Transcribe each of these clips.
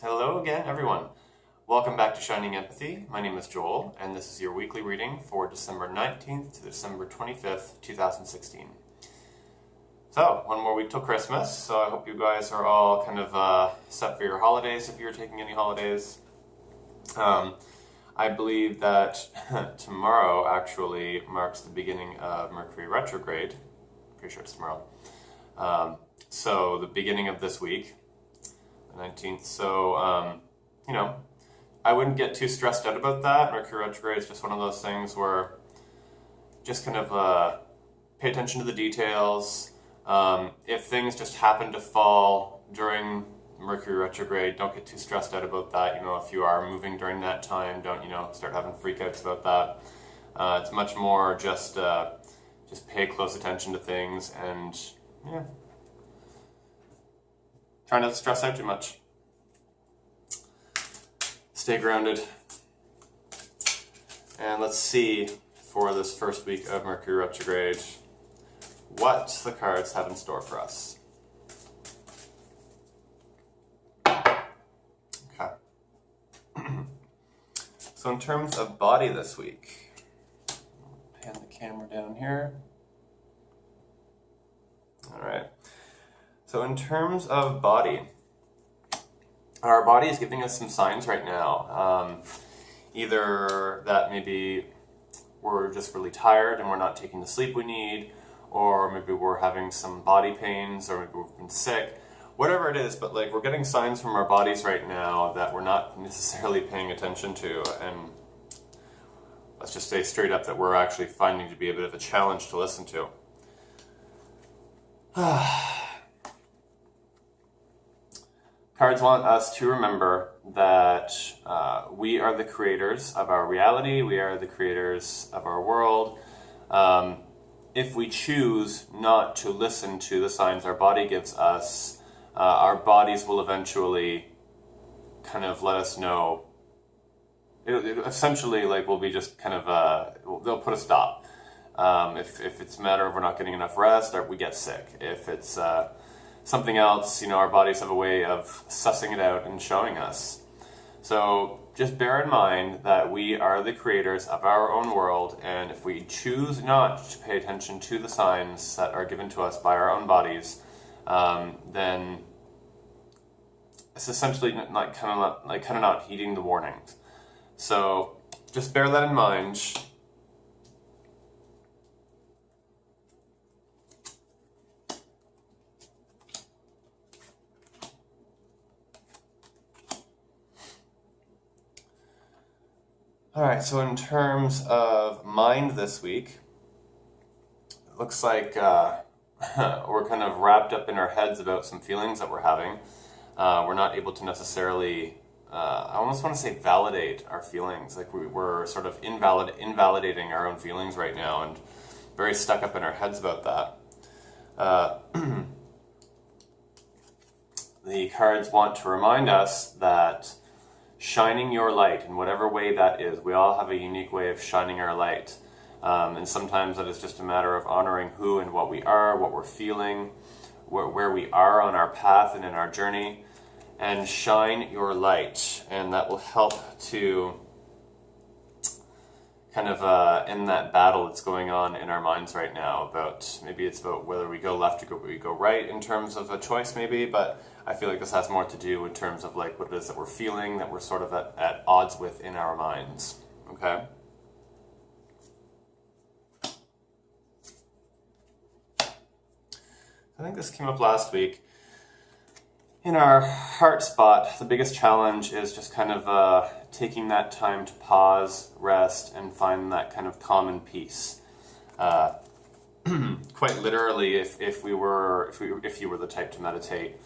Hello again, everyone. Welcome back to Shining Empathy. My name is Joel, and this is your weekly reading for December 19th to December 25th, 2016. So, one more week till Christmas, so I hope you guys are all kind of set for your holidays if you're taking any holidays. I believe that tomorrow actually marks the beginning of Mercury retrograde. Pretty sure it's tomorrow. So, the beginning of this week. 19th. So, I wouldn't get too stressed out about that. Mercury retrograde is just one of those things where just kind of pay attention to the details. If things just happen to fall during Mercury retrograde, don't get too stressed out about that. If you are moving during that time, don't, start having freakouts about that. It's much more just pay close attention to things and, try not to stress out too much. Stay grounded. And let's see, for this first week of Mercury retrograde, what the cards have in store for us. Okay. So in terms of body this week, pan the camera down here. All right. So in terms of body, our body is giving us some signs right now. Either that maybe we're just really tired and we're not taking the sleep we need, or maybe we're having some body pains, or maybe we've been sick. Whatever it is, but we're getting signs from our bodies right now that we're not necessarily paying attention to, and let's just say straight up that we're actually finding to be a bit of a challenge to listen to. Cards want us to remember that we are the creators of our reality, we are the creators of our world. If we choose not to listen to the signs our body gives us, our bodies will eventually kind of let us know. It essentially will be just kind of, they'll put a stop. If it's a matter of we're not getting enough rest, or we get sick. If it's something else, our bodies have a way of sussing it out and showing us. So just bear in mind that we are the creators of our own world, and if we choose not to pay attention to the signs that are given to us by our own bodies, then it's essentially kind of not heeding the warnings. So just bear that in mind. All right, so in terms of mind this week, it looks like we're kind of wrapped up in our heads about some feelings that we're having. We're not able to necessarily, I almost want to say validate our feelings. We're sort of invalidating our own feelings right now and very stuck up in our heads about that. The cards want to remind us that shining your light in whatever way that is. We all have a unique way of shining our light. And sometimes that is just a matter of honoring who and what we are, what we're feeling, where we are on our path and in our journey. And shine your light. And that will help to kind of end that battle that's going on in our minds right now. Maybe it's about whether we go left or we go right in terms of a choice maybe, but I feel like this has more to do in terms of what it is that we're feeling, that we're sort of at odds with in our minds. Okay? I think this came up last week. In our heart spot, the biggest challenge is just kind of taking that time to pause, rest, and find that kind of calm and peace. Quite literally, if you were the type to meditate,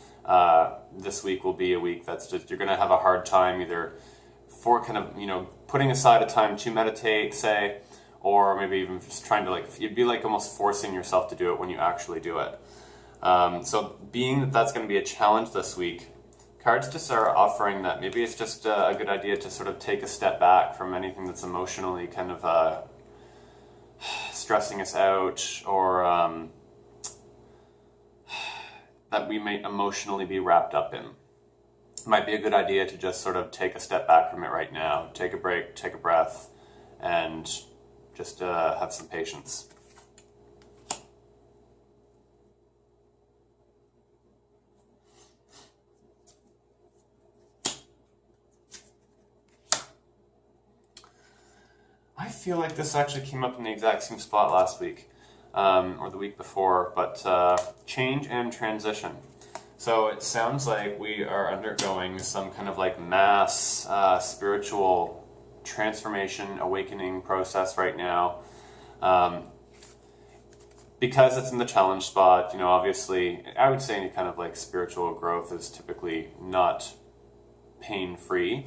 this week will be a week that's just, you're going to have a hard time either for kind of, putting aside a time to meditate, say, or maybe even just trying to you'd be almost forcing yourself to do it when you actually do it. So being that that's going to be a challenge this week, cards just are offering that maybe it's just a good idea to sort of take a step back from anything that's emotionally kind of stressing us out, or that we may emotionally be wrapped up in. might be a good idea to just sort of take a step back from it right now, take a break, take a breath, and just have some patience. I feel like this actually came up in the exact same spot last week, or the week before, but change and transition. So it sounds like we are undergoing some kind of like mass spiritual transformation, awakening process right now. Because it's in the challenge spot, you know, obviously, I would say any kind of like spiritual growth is typically not pain-free.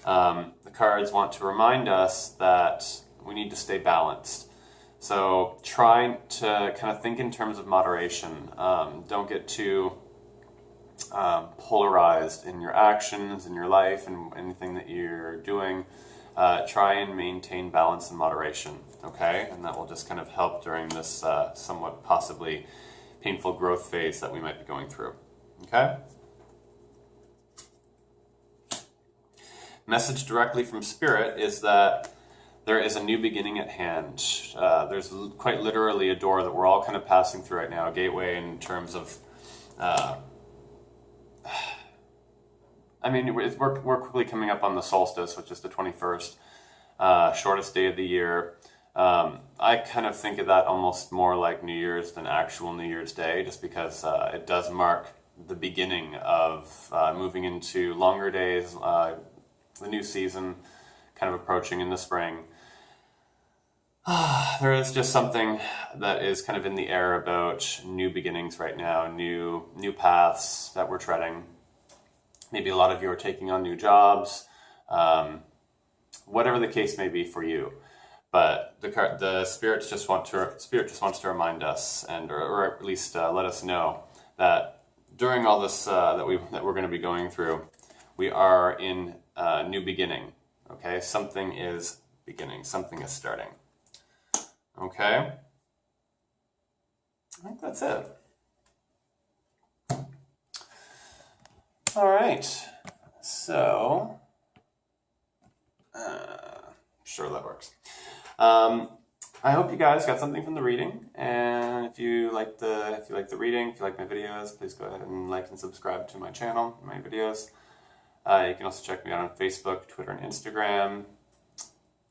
The cards want to remind us that we need to stay balanced. So try to kind of think in terms of moderation. Don't get too polarized in your actions, in your life, and anything that you're doing. Try and maintain balance and moderation, okay? And that will just kind of help during this somewhat possibly painful growth phase that we might be going through, okay? Message directly from Spirit is that there is a new beginning at hand. There's quite literally a door that we're all kind of passing through right now, a gateway in terms of I mean, we're quickly coming up on the solstice, which is the 21st, shortest day of the year. I kind of think of that almost more like New Year's than actual New Year's Day, just because it does mark the beginning of moving into longer days, the new season kind of approaching in the spring. There is just something that is kind of in the air about new beginnings right now, new paths that we're treading. Maybe a lot of you are taking on new jobs, whatever the case may be for you. But the Spirit just wants to remind us, or at least let us know that during all this that we're going to be going through, we are in a new beginning. Okay, something is beginning, something is starting. Okay, I think that's it. All right, so sure that works. I hope you guys got something from the reading, and if you like the reading, if you like my videos, please go ahead and like and subscribe to my channel, my videos. You can also check me out on Facebook, Twitter, and Instagram.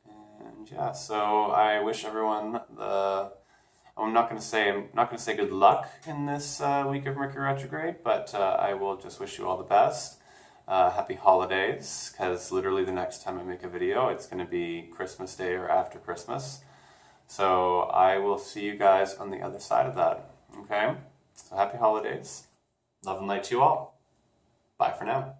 And yeah, so I wish everyone I'm not going to say good luck in this week of Mercury retrograde, but I will just wish you all the best. Happy holidays, because literally the next time I make a video, it's going to be Christmas Day or after Christmas. So I will see you guys on the other side of that. Okay? So happy holidays. Love and light to you all. Bye for now.